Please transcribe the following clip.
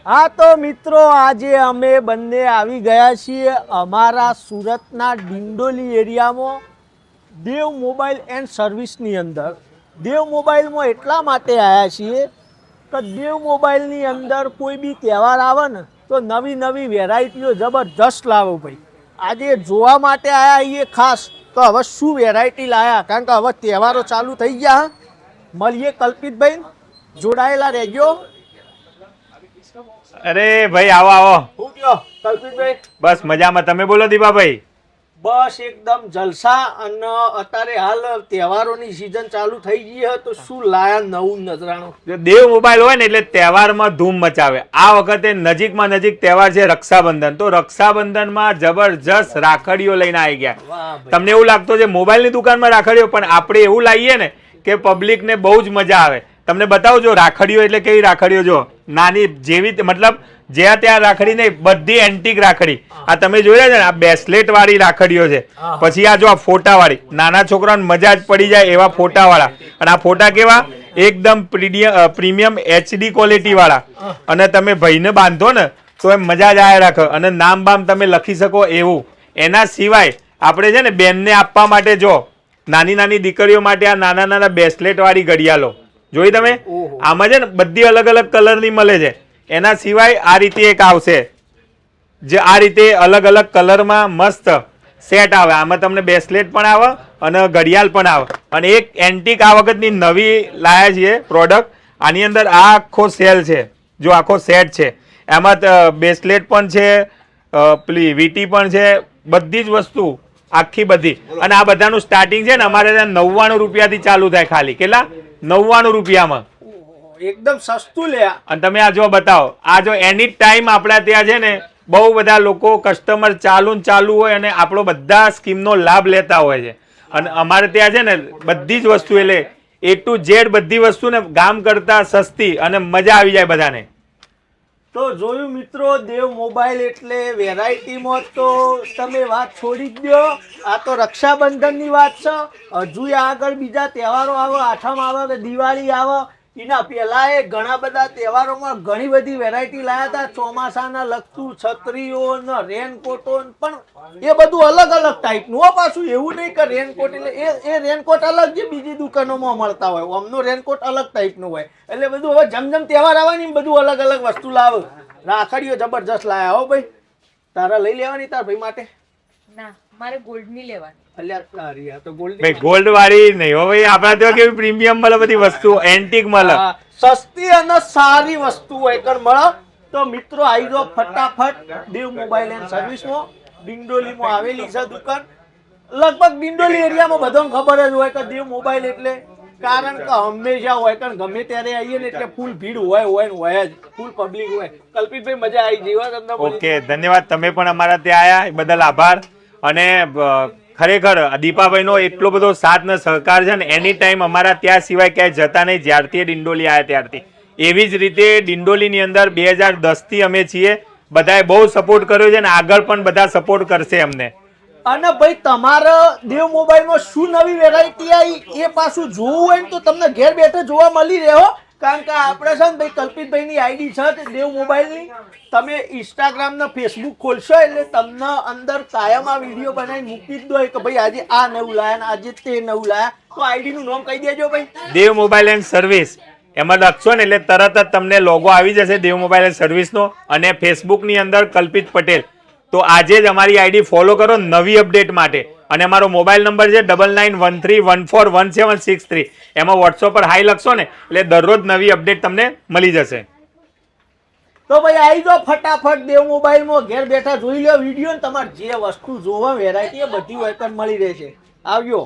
હા તો મિત્રો આજે અમે બંને આવી ગયા છીએ અમારા સુરતના ડિંડોલી એરિયામાં દેવ મોબાઈલ એન્ડ સર્વિસની અંદર. દેવ મોબાઈલમાં એટલા માટે આવ્યા છીએ કે દેવ મોબાઈલની અંદર કોઈ બી તહેવાર આવે ને તો નવી નવી વેરાયટીઓ જબરજસ્ત લાવો ભાઈ. આજે જોવા માટે આવ્યા છીએ ખાસ તો હવે શું વેરાયટી લાવ્યા, કારણ કે હવે તહેવારો ચાલુ થઈ ગયા. મળીએ કલ્પિતભાઈ, જોડાયેલા રહેજો. અરે ભાઈ આવો આવો. શું કહો કલ્પિતભાઈ? બસ મજામાં, તમે બોલો દીપાભાઈ. બસ એકદમ જલસા. અને અત્યારે હાલ તહેવારોની સિઝન ચાલુ થઈ ગઈ છે તો શું લાયા નવું નજરાણું? જો દેવ મોબાઈલ હોય ને એટલે તહેવારમાં ધૂમ મચાવે. આ વખતે નજીકમાં નજીક તહેવાર છે રક્ષાબંધન, તો રક્ષાબંધનમાં જબરજસ્ત રાખડીઓ લઈને આવી ગયા. તમને એવું લાગતું છે મોબાઈલની દુકાનમાં રાખડીઓ, પણ આપણે એવું લાવીએ ને કે પબ્લિકને બહુ જ મજા આવે. તમને બતાવું જો રાખડીઓ એટલે કેવી રાખડીઓ, જો નાની જેવી, મતલબ જ્યાં ત્યાં રાખડી નહીં, બધી એન્ટિક રાખડી. આ તમે જોયા છે ને, આ બ્રેસલેટ વાળી રાખડીઓ છે. પછી આ જો આ ફોટા વાળી, નાના છોકરાઓને મજા જ પડી જાય એવા ફોટા વાળા. અને આ ફોટા કેવા એકદમ પ્રીમિયમ HD ક્વોલિટી વાળા. અને તમે ભાઈને બાંધો ને તો એમ મજા જ આયા રાખો. અને નામ બામ તમે લખી શકો એવું. એના સિવાય આપણે છે ને બેનને આપવા માટે જો નાની નાની દીકરીઓ માટે આ નાના નાના બ્રેસલેટ વાળી ઘડિયાળો જોઈ તમે. આમાં છે ને બધી અલગ અલગ કલરની મળે છે. એના સિવાય આ રીતે એક આવશે જે આ રીતે અલગ અલગ કલરમાં મસ્ત સેટ આવે. આમાં તમને બ્રેસલેટ પણ આવે અને ઘડિયાળ પણ આવે. અને એક એન્ટિક આ વખતની નવી લાયા છીએ પ્રોડક્ટ. આની અંદર આ આખો સેલ છે, જો આખો સેટ છે. એમાં બ્રેસલેટ પણ છે, પેલી વીટી પણ છે, બધી જ વસ્તુ આખી બધી. અને આ બધાનું સ્ટાર્ટિંગ છે ને અમારે ત્યાં 99 રૂપિયાથી ચાલુ થાય. ખાલી કેટલા? 99 રૂપિયામાં. એકદમ સસ્તું લે. અને તમે આ જો બતાવો, આ જો એની ટાઈમ આપણા ત્યાં છે ને બહુ બધા લોકો કસ્ટમર ચાલુ હોય અને આપણો બધા સ્કીમનો લાભ લેતા હોય છે. અને અમારે ત્યાં છે ને બધી જ વસ્તુ એટલે A to Z બધી વસ્તુ ને ગામ કરતા સસ્તી અને મજા આવી જાય બધાને. તો જોયું મિત્રો, દેવ મોબાઈલ એટલે વેરાયટીમાં તો તમે વાત છોડી જ દો. આ તો રક્ષાબંધનની વાત છે. હજુ આગળ બીજા તહેવારો આવે, આઠમ આવે કે દિવાળી આવે, એના પહેલા એ ઘણા બધા તહેવારોમાં ઘણી બધી વેરાયટી લાયા હતા. ચોમાસાના લગતું છત્રીઓ ને રેનકોટો, પણ એ બધું અલગ અલગ ટાઈપનું. પાછું એવું નહીં કે રેનકોટ એટલે એ રેનકોટ અલગ જે બીજી દુકાનોમાં મળતા હોય, અમનો રેનકોટ અલગ ટાઈપનું હોય. એટલે બધું હવે જેમ તહેવાર આવવાની બધું અલગ અલગ વસ્તુ લાવે. રાખડીઓ જબરજસ્ત લાયા હો ભાઈ. તારા લઈ લેવાની તાર ભાઈ માટે? ના, મારે ગોલ્ડ ની લેવાની. ગોલ્ડ વાળી નહીં હો ભાઈ. આપણા ત્યાં કેવી પ્રીમિયમ મળે, બધી વસ્તુ એન્ટિક મળે, સસ્તી અને સારી વસ્તુ એકર મળે. તો મિત્રો આવી જાઓ ફટાફટ દેવ મોબાઈલ એન્ડ સર્વિસમાં. ડિંડોલીમાં આવેલી છે દુકાન. લગભગ ડિંડોલી એરિયામાં બધાને ખબર જ હોય કે દેવ મોબાઈલ એટલે, કારણ કે હંમેશા હોય, કારણ ગમે ત્યારે આવીએ ને એટલે ફૂલ ભીડ હોય જ, ફૂલ પબ્લિક હોય. કલ્પિતભાઈ મજા આવી ગઈ તમને. ઓકે, ધન્યવાદ. તમે પણ અમારા ત્યાં આયા એ બદલ આભાર. અને ખરેખર દીપાભાઈનો એટલો બધો સાથ ને સહકાર છે ને, એની ટાઈમ અમારા ત્યાં સિવાય ક્યાંય જતા નહીં જ્યારથી ડિંડોલી આવ્યા ત્યારથી. એવી જ રીતે ડિંડોલીની અંદર 2010થી અમે છીએ. બધાએ બહુ સપોર્ટ કર્યો છે ને આગળ પણ બધા સપોર્ટ કરશે અમને. અને ભાઈ તમારે દેવ મોબાઈલમાં શું નવી વેરાયટી આવી એ પાછું જોવું હોય ને તો તમને ઘેર બેઠે જોવા મળી રહે. કારણ કે આપણે છે ને ભાઈ કલ્પિતભાઈની આઈડી છે દેવ મોબાઈલની. તમે ઇન્સ્ટાગ્રામ ને ફેસબુક ખોલશો એટલે તમને અંદર કાયમ આ વિડીયો બનાવી મૂકી જ દો કે ભાઈ આજે આ નવું લાયા, આજે તે નવું લાયા. તો આઈડી નું નામ કહી દેજો ભાઈ. દેવ મોબાઈલ એન્ડ સર્વિસ એમાં લખશો ને એટલે તરત જ તમને લોગો આવી જશે દેવ મોબાઈલ એન્ડ સર્વિસનો. અને ફેસબુકની અંદર કલ્પિત પટેલ. તો આજે જ અમારી આઈડી ફોલો કરો નવી અપડેટ માટે. અને અમારો મોબાઈલ નંબર છે 9913141763. એમાં વોટ્સઅપ પર હાઈ લખશો ને એટલે દરરોજ નવી અપડેટ તમને મળી જશે. તો ભાઈ આવી જાઓ ફટાફટ દેવ મોબાઈલમાં, ઘેર બેઠા જોઈ લો વિડીયો ને તમારે જે વસ્તુ જોવા વેરાયટી એ બધી હોય મળી રહેશે. આવજો.